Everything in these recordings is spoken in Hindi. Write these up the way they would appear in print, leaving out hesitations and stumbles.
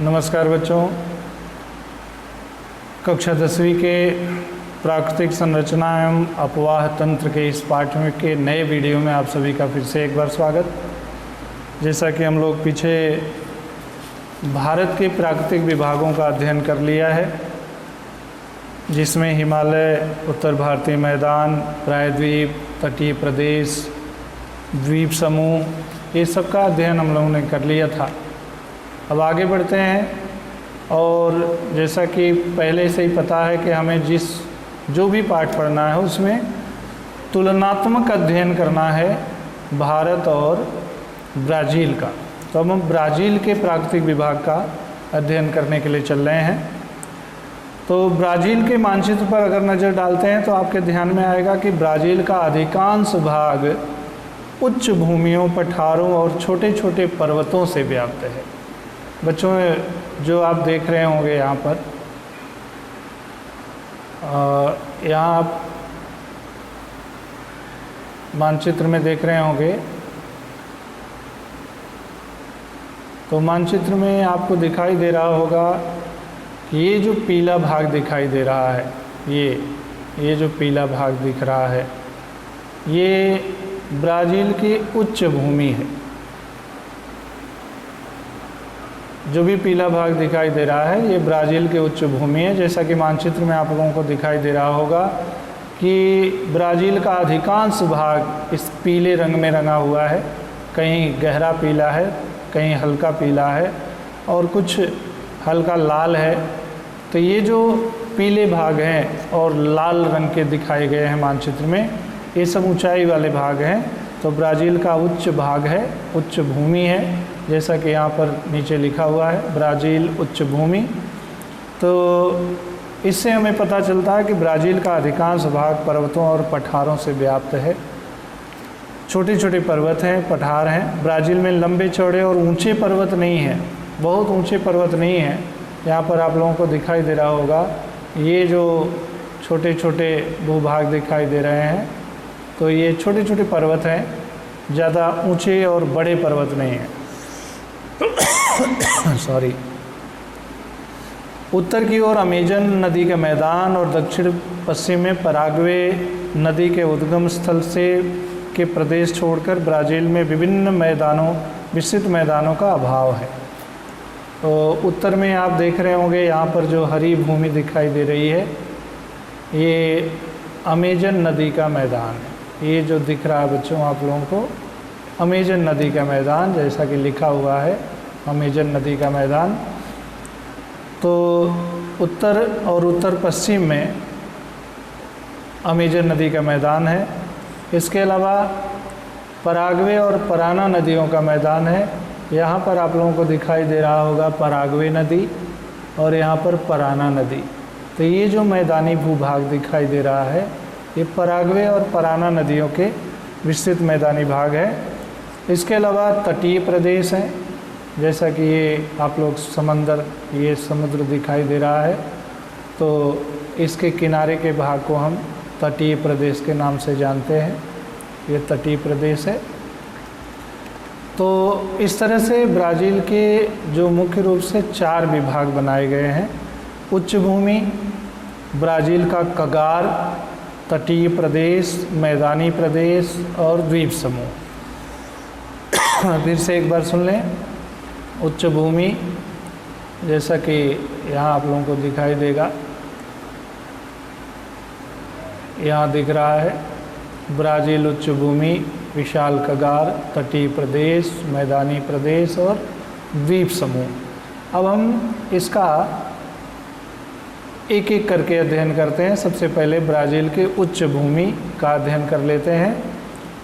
नमस्कार बच्चों, कक्षा 10वीं के प्राकृतिक संरचना एवं अपवाह तंत्र के इस पाठ्यक्रम के नए वीडियो में आप सभी का फिर से एक बार स्वागत। जैसा कि हम लोग पीछे भारत के प्राकृतिक विभागों का अध्ययन कर लिया है, जिसमें हिमालय, उत्तर भारतीय मैदान, प्रायद्वीप, तटीय प्रदेश, द्वीप समूह, ये सब का अध्ययन हम लोगों ने कर लिया था। अब आगे बढ़ते हैं और जैसा कि पहले से ही पता है कि हमें जो भी पाठ पढ़ना है उसमें तुलनात्मक अध्ययन करना है भारत और ब्राज़ील का। तो अब हम ब्राज़ील के प्राकृतिक विभाग का अध्ययन करने के लिए चल रहे हैं। तो ब्राज़ील के मानचित्र पर अगर नज़र डालते हैं तो आपके ध्यान में आएगा कि ब्राज़ील का अधिकांश भाग उच्च भूमियों, पठारों और छोटे छोटे पर्वतों से व्याप्त है। बच्चों, जो आप देख रहे होंगे यहाँ पर, यहाँ आप मानचित्र में देख रहे होंगे, तो मानचित्र में आपको दिखाई दे रहा होगा कि ये जो पीला भाग दिखाई दे रहा है, ये जो पीला भाग दिख रहा है, ये ब्राज़ील की उच्च भूमि है। जो भी पीला भाग दिखाई दे रहा है ये ब्राज़ील के उच्च भूमि है। जैसा कि मानचित्र में आप लोगों को दिखाई दे रहा होगा कि ब्राज़ील का अधिकांश भाग इस पीले रंग में रंगा हुआ है। कहीं गहरा पीला है, कहीं हल्का पीला है और कुछ हल्का लाल है। तो ये जो पीले भाग हैं और लाल रंग के दिखाए गए हैं मानचित्र में, ये सब ऊंचाई वाले भाग हैं। तो ब्राज़ील का उच्च भाग है, उच्च भूमि है, जैसा कि यहाँ पर नीचे लिखा हुआ है, ब्राज़ील उच्च भूमि। तो इससे हमें पता चलता है कि ब्राज़ील का अधिकांश भाग पर्वतों और पठारों से व्याप्त है। छोटे छोटे पर्वत हैं, पठार हैं। ब्राज़ील में लंबे चौड़े और ऊंचे पर्वत नहीं हैं, बहुत ऊंचे पर्वत नहीं हैं। यहाँ पर आप लोगों को दिखाई दे रहा होगा, ये जो छोटे छोटे भूभाग दिखाई दे रहे हैं, तो ये छोटे छोटे पर्वत हैं, ज़्यादा ऊंचे और बड़े पर्वत नहीं हैं। सॉरी। उत्तर की ओर अमेजन नदी का मैदान और दक्षिण पश्चिम में पराग्वे नदी के उद्गम स्थल से के प्रदेश छोड़कर ब्राज़ील में विभिन्न विस्तृत मैदानों का अभाव है। तो उत्तर में आप देख रहे होंगे, यहाँ पर जो हरी भूमि दिखाई दे रही है, ये अमेजन नदी का मैदान है। ये जो दिख रहा है बच्चों आप लोगों को, अमेजन नदी का मैदान, जैसा कि लिखा हुआ है अमेजन नदी का मैदान। तो उत्तर और उत्तर पश्चिम में अमेजन नदी का मैदान है। इसके अलावा पराग्वे और पराना नदियों का मैदान है। यहाँ पर आप लोगों को दिखाई दे रहा होगा पराग्वे नदी और यहाँ पर पराना नदी। तो ये जो मैदानी भूभाग दिखाई दे रहा है, ये पराग्वे और पराना नदियों के विस्तृत मैदानी भाग है। इसके अलावा तटीय प्रदेश हैं, जैसा कि ये आप लोग ये समुद्र दिखाई दे रहा है, तो इसके किनारे के भाग को हम तटीय प्रदेश के नाम से जानते हैं। ये तटीय प्रदेश है। तो इस तरह से ब्राज़ील के जो मुख्य रूप से 4 विभाग बनाए गए हैं: उच्च भूमि, ब्राज़ील का कगार, तटीय प्रदेश, मैदानी प्रदेश और द्वीप समूह। फिर से एक बार सुन लें। उच्च भूमि, जैसा कि यहाँ आप लोगों को दिखाई देगा, यहाँ दिख रहा है ब्राज़ील उच्च भूमि, विशाल कगार, तटीय प्रदेश, मैदानी प्रदेश और द्वीप समूह। अब हम इसका एक एक करके अध्ययन करते हैं। सबसे पहले ब्राज़ील के उच्च भूमि का अध्ययन कर लेते हैं।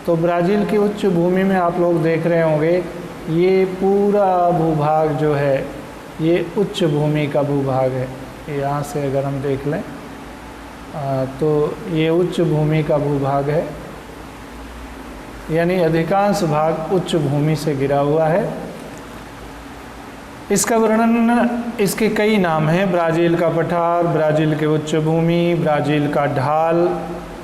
तो ब्राज़ील की उच्च भूमि में आप लोग देख रहे होंगे, ये पूरा भूभाग जो है ये उच्च भूमि का भूभाग है। यहाँ से अगर हम देख लें तो ये उच्च भूमि का भूभाग है, यानी अधिकांश भाग उच्च भूमि से घिरा हुआ है। इसका वर्णन, इसके कई नाम हैं: ब्राज़ील का पठार, ब्राज़ील के उच्च भूमि, ब्राज़ील का ढाल।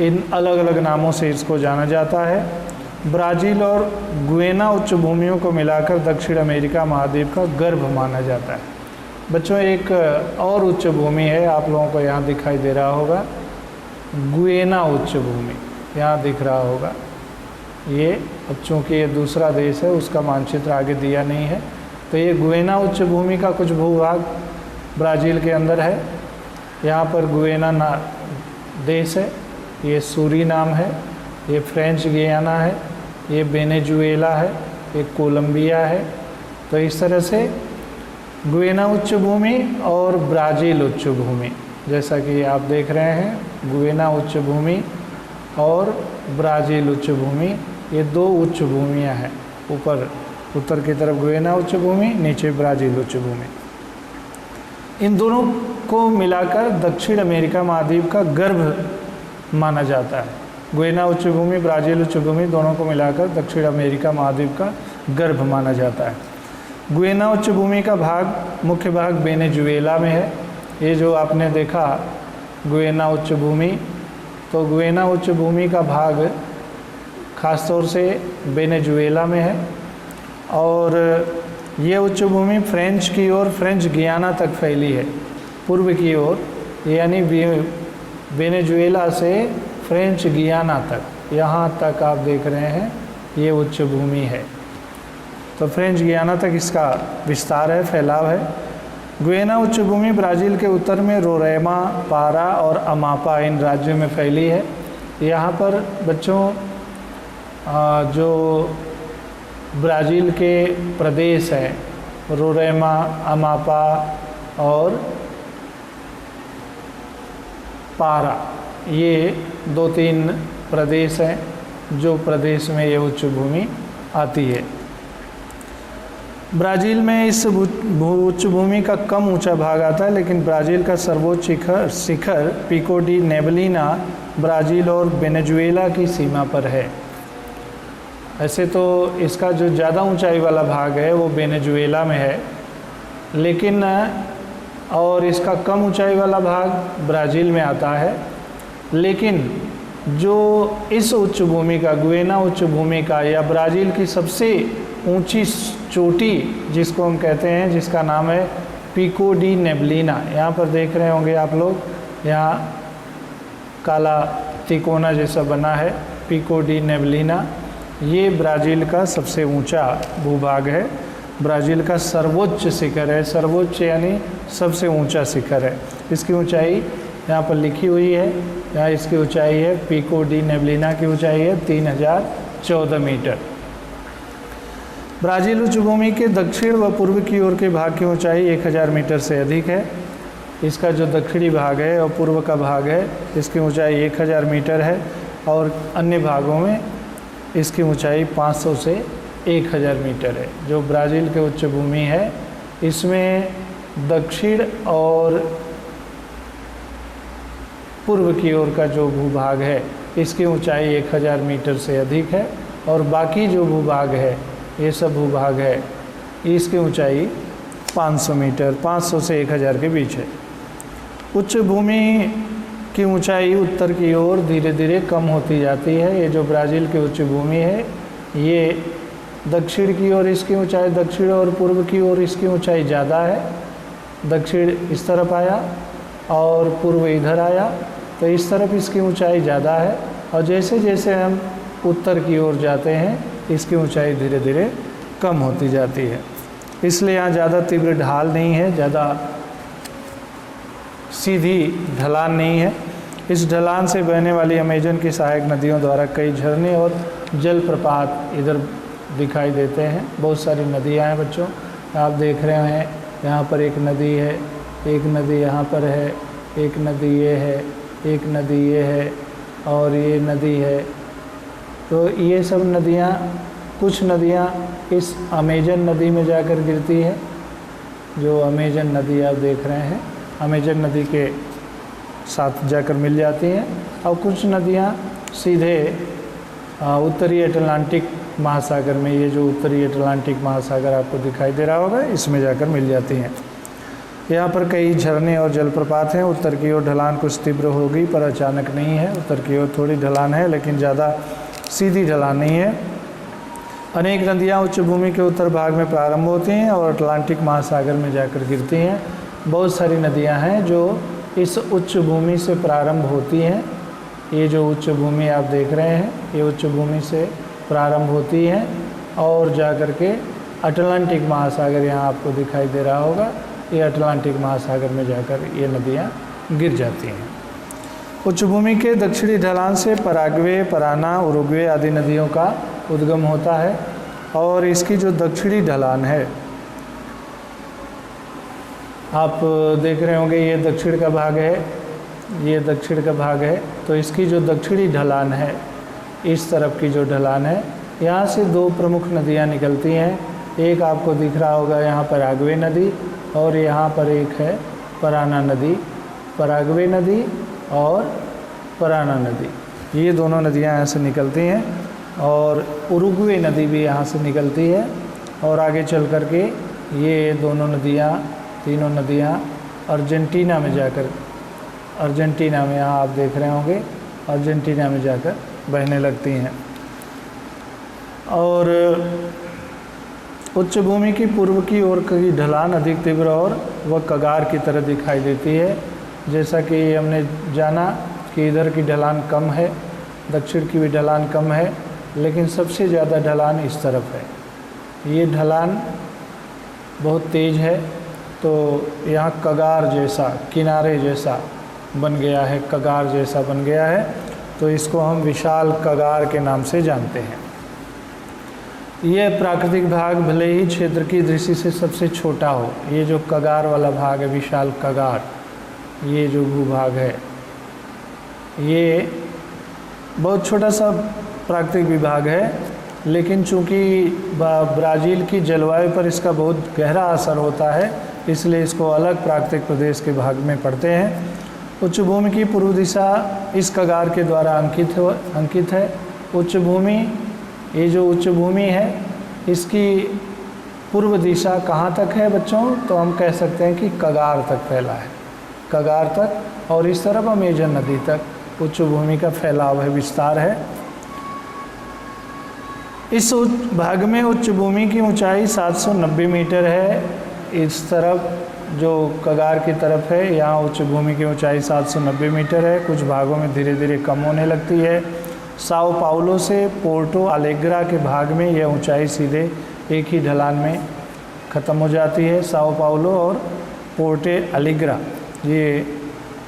इन अलग अलग नामों से इसको जाना जाता है। ब्राज़ील और गुयाना उच्च भूमियों को मिलाकर दक्षिण अमेरिका महाद्वीप का गर्भ माना जाता है। बच्चों एक और उच्च भूमि है, आप लोगों को यहाँ दिखाई दे रहा होगा, गुयेना उच्च भूमि यहाँ दिख रहा होगा। ये अब चूँकि ये दूसरा देश है, उसका मानचित्र आगे दिया नहीं है, तो ये गुयेना उच्च भूमि का कुछ भूभाग ब्राज़ील के अंदर है। यहाँ पर गुयेना देश है, ये सूरीनाम है, ये फ्रेंच गियाना है, ये वेनेजुएला है, ये कोलंबिया है। तो इस तरह से गुयेना उच्च भूमि और ब्राज़ील उच्च भूमि, जैसा कि आप देख रहे हैं, गुयेना उच्च भूमि और ब्राज़ील उच्च भूमि, ये दो उच्च भूमियाँ हैं। ऊपर उत्तर की तरफ गुयेना उच्च भूमि, नीचे ब्राज़ील उच्च भूमि। इन दोनों को मिलाकर दक्षिण अमेरिका महाद्वीप का गर्भ माना जाता है। गुयेना उच्च भूमि, ब्राज़ील उच्च भूमि दोनों को मिलाकर दक्षिण अमेरिका महाद्वीप का गर्भ माना जाता है। गुयेना उच्च भूमि का भाग, मुख्य भाग वेनेजुएला में है। ये जो आपने देखा गुयेना उच्च भूमि, तो गुयेना उच्च भूमि का भाग ख़ास तौर से वेनेजुएला में है। और ये उच्च भूमि फ्रेंच की ओर, फ्रेंच गियाना तक फैली है, पूर्व की ओर, यानी वेनेजुएला से फ्रेंच गियाना तक, यहाँ तक आप देख रहे हैं ये उच्च भूमि है। तो फ्रेंच गियाना तक इसका विस्तार है, फैलाव है। गुयेना उच्च भूमि ब्राज़ील के उत्तर में रोरैमा, पारा और अमापा इन राज्यों में फैली है। यहाँ पर बच्चों जो ब्राज़ील के प्रदेश हैं, रोरैमा, अमापा और पारा, ये 2-3 प्रदेश हैं जो प्रदेश में ये उच्च भूमि आती है। ब्राज़ील में इस उच्च भूमि का कम ऊंचा भाग आता है, लेकिन ब्राज़ील का सर्वोच्च शिखर पिको डी नेबलिना ब्राज़ील और वेनेजुएला की सीमा पर है। ऐसे तो इसका जो ज़्यादा ऊंचाई वाला भाग है वो वेनेजुएला में है, लेकिन और इसका कम ऊंचाई वाला भाग ब्राज़ील में आता है। लेकिन जो इस उच्च भूमि का, गुयेना उच्च भूमि का, या ब्राज़ील की सबसे ऊंची चोटी जिसको हम कहते हैं, जिसका नाम है पिको डी नेबलिना, यहाँ पर देख रहे होंगे आप लोग, यहाँ काला तिकोना जैसा बना है, पिको डी नेबलिना, ये ब्राज़ील का सबसे ऊंचा भूभाग है, ब्राज़ील का सर्वोच्च शिखर है। सर्वोच्च यानी सबसे ऊंचा शिखर है। इसकी ऊंचाई यहाँ पर लिखी हुई है, यहाँ इसकी ऊंचाई है, पिको डी नेबलिना की ऊंचाई है 3014 मीटर। ब्राज़ील उच्च भूमि के दक्षिण व पूर्व की ओर के भाग की ऊंचाई 1000 मीटर से अधिक है। इसका जो दक्षिणी भाग है और पूर्व का भाग है, इसकी ऊंचाई 1000 मीटर है, और अन्य भागों में इसकी ऊंचाई 500 से 1000 मीटर है। जो ब्राज़ील के उच्च भूमि है, इसमें दक्षिण और पूर्व की ओर का जो भूभाग है, इसकी ऊंचाई 1000 मीटर से अधिक है, और बाकी जो भूभाग है, ये सब भूभाग है, इसकी ऊंचाई 500 मीटर, 500 से 1000 के बीच है। उच्च भूमि की ऊंचाई उत्तर की ओर धीरे धीरे कम होती जाती है। ये जो ब्राज़ील की उच्च भूमि है, ये दक्षिण की ओर इसकी ऊंचाई, दक्षिण और पूर्व की ओर इसकी ऊंचाई ज़्यादा है। दक्षिण इस तरफ आया और पूर्व इधर आया, तो इस तरफ इसकी ऊंचाई ज़्यादा है, और जैसे जैसे हम उत्तर की ओर जाते हैं, इसकी ऊंचाई धीरे धीरे कम होती जाती है। इसलिए यहाँ ज़्यादा तीव्र ढाल नहीं है, ज़्यादा सीधी ढलान नहीं है। इस ढलान से बहने वाली अमेजन की सहायक नदियों द्वारा कई झरने और जलप्रपात इधर दिखाई देते हैं। बहुत सारी नदियाँ हैं बच्चों, आप देख रहे हैं, यहाँ पर एक नदी है, एक नदी यहाँ पर है, एक नदी ये है, एक नदी ये है, और ये नदी है। तो ये सब नदियाँ, कुछ नदियाँ इस अमेजन नदी में जाकर गिरती है, जो अमेजन नदी आप देख रहे हैं, अमेजन नदी के साथ जाकर मिल जाती हैं, और कुछ नदियाँ सीधे उत्तरी अटलांटिक महासागर में, ये जो उत्तरी अटलांटिक महासागर आपको दिखाई दे रहा होगा, इसमें जाकर मिल जाती हैं। यहाँ पर कई झरने और जलप्रपात हैं। उत्तर की ओर ढलान कुछ तीव्र होगी, पर अचानक नहीं है। उत्तर की ओर थोड़ी ढलान है, लेकिन ज़्यादा सीधी ढलान नहीं है। अनेक नदियाँ उच्च भूमि के उत्तर भाग में प्रारंभ होती हैं और अटलांटिक महासागर में जाकर गिरती हैं। बहुत सारी नदियां हैं जो इस उच्च भूमि से प्रारंभ होती हैं। ये जो उच्च भूमि आप देख रहे हैं, ये उच्च भूमि से प्रारंभ होती हैं और जा कर के अटलांटिक महासागर यहाँ आपको दिखाई दे रहा होगा, ये अटलांटिक महासागर में जाकर ये नदियाँ गिर जाती हैं। उच्च भूमि के दक्षिणी ढलान से पराग्वे, पराना, उरुग्वे आदि नदियों का उद्गम होता है और इसकी जो दक्षिणी ढलान है, आप देख रहे होंगे ये दक्षिण का भाग है, ये दक्षिण का भाग है। तो इसकी जो दक्षिणी ढलान है, इस तरफ की जो ढलान है, यहाँ से दो प्रमुख नदियाँ निकलती हैं। एक आपको दिख रहा होगा यहाँ पराग्वे नदी और यहाँ पर एक है पराना नदी। पराग्वे नदी और पराना नदी, ये दोनों नदियाँ यहाँ से निकलती हैं और उरुग्वे नदी भी यहाँ से निकलती है और आगे चल कर के ये दोनों नदियाँ, तीनों नदियाँ अर्जेंटीना में जाकर, अर्जेंटीना में यहाँ आप देख रहे होंगे, अर्जेंटीना में जाकर बहने लगती हैं। और उच्च भूमि की पूर्व की ओर की ढलान अधिक तीव्र और वह कगार की तरह दिखाई देती है। जैसा कि हमने जाना कि इधर की ढलान कम है, दक्षिण की भी ढलान कम है, लेकिन सबसे ज़्यादा ढलान इस तरफ है। ये ढलान बहुत तेज़ है, तो यहाँ कगार जैसा, किनारे जैसा बन गया है, कगार जैसा बन गया है, तो इसको हम विशाल कगार के नाम से जानते हैं। यह प्राकृतिक भाग भले ही क्षेत्र की दृष्टि से सबसे छोटा हो, ये जो कगार वाला भाग है, विशाल कगार, ये जो भूभाग है, ये बहुत छोटा सा प्राकृतिक विभाग है, लेकिन चूंकि ब्राज़ील की जलवायु पर इसका बहुत गहरा असर होता है, इसलिए इसको अलग प्राकृतिक प्रदेश के भाग में पढ़ते हैं। उच्च भूमि की पूर्व दिशा इस कगार के द्वारा अंकित है। उच्च भूमि, ये जो उच्च भूमि है, इसकी पूर्व दिशा कहाँ तक है बच्चों? तो हम कह सकते हैं कि कगार तक फैला है, कगार तक, और इस तरफ अमेजन नदी तक उच्च भूमि का फैलाव है, विस्तार है। इस भाग में उच्च भूमि की ऊंचाई 790 मीटर है। इस तरफ जो कगार की तरफ है, यहाँ उच्च भूमि की ऊंचाई 790 मीटर है। कुछ भागों में धीरे धीरे कम होने लगती है। साओ पाउलो से पोर्टो अलेग्रा के भाग में यह ऊंचाई सीधे एक ही ढलान में ख़त्म हो जाती है। साओ पाउलो और पोर्टे अलेग्रा, ये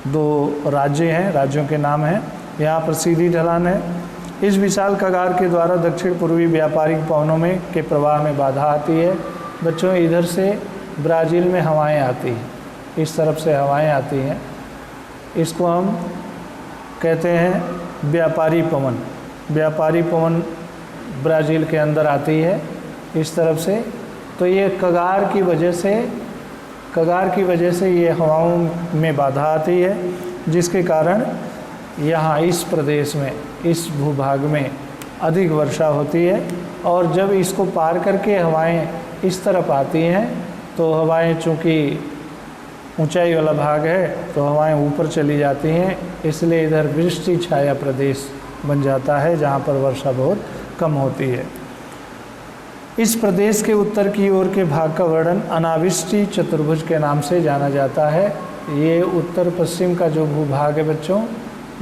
दो राज्य हैं, राज्यों के नाम हैं। यहाँ पर सीधी ढलान है। इस विशाल कगार के द्वारा दक्षिण पूर्वी व्यापारिक पवनों में के प्रवाह में बाधा आती है। बच्चों, इधर से ब्राज़ील में हवाएं आती हैं, इस तरफ से हवाएं आती हैं, इसको हम कहते हैं व्यापारी पवन। व्यापारी पवन ब्राज़ील के अंदर आती है इस तरफ से, तो ये कगार की वजह से ये हवाओं में बाधा आती है, जिसके कारण यहाँ इस प्रदेश में, इस भूभाग में अधिक वर्षा होती है। और जब इसको पार करके हवाएं इस तरफ आती हैं, तो हवाएं चूँकि ऊंचाई वाला भाग है, तो हवाएं ऊपर चली जाती हैं, इसलिए इधर वृष्टि छाया प्रदेश बन जाता है, जहाँ पर वर्षा बहुत कम होती है। इस प्रदेश के उत्तर की ओर के भाग का वर्णन अनावृष्टि चतुर्भुज के नाम से जाना जाता है। ये उत्तर पश्चिम का जो भूभाग है बच्चों,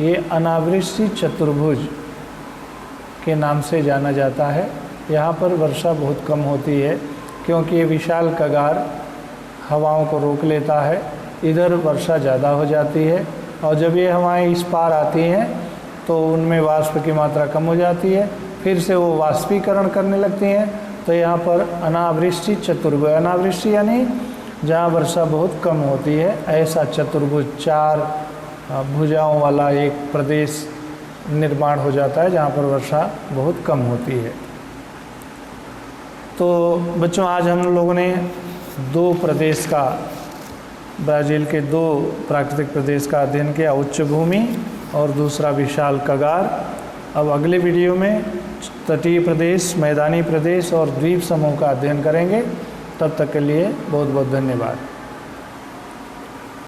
ये अनावृष्टि चतुर्भुज के नाम से जाना जाता है। यहाँ पर वर्षा बहुत कम होती है, क्योंकि ये विशाल कगार हवाओं को रोक लेता है। इधर वर्षा ज़्यादा हो जाती है, और जब ये हवाएं इस पार आती हैं तो उनमें वाष्प की मात्रा कम हो जाती है, फिर से वो वाष्पीकरण करने लगती हैं। तो यहाँ पर अनावृष्टि चतुर्भुज, अनावृष्टि यानी जहाँ वर्षा बहुत कम होती है, ऐसा चतुर्भुज, चार भुजाओं वाला एक प्रदेश निर्माण हो जाता है, जहाँ पर वर्षा बहुत कम होती है। तो बच्चों, आज हम लोगों ने दो प्रदेश का, ब्राज़ील के दो प्राकृतिक प्रदेश का अध्ययन किया, उच्च भूमि और दूसरा विशाल कगार। अब अगले वीडियो में तटीय प्रदेश, मैदानी प्रदेश और द्वीप समूह का अध्ययन करेंगे। तब तक के लिए बहुत बहुत धन्यवाद।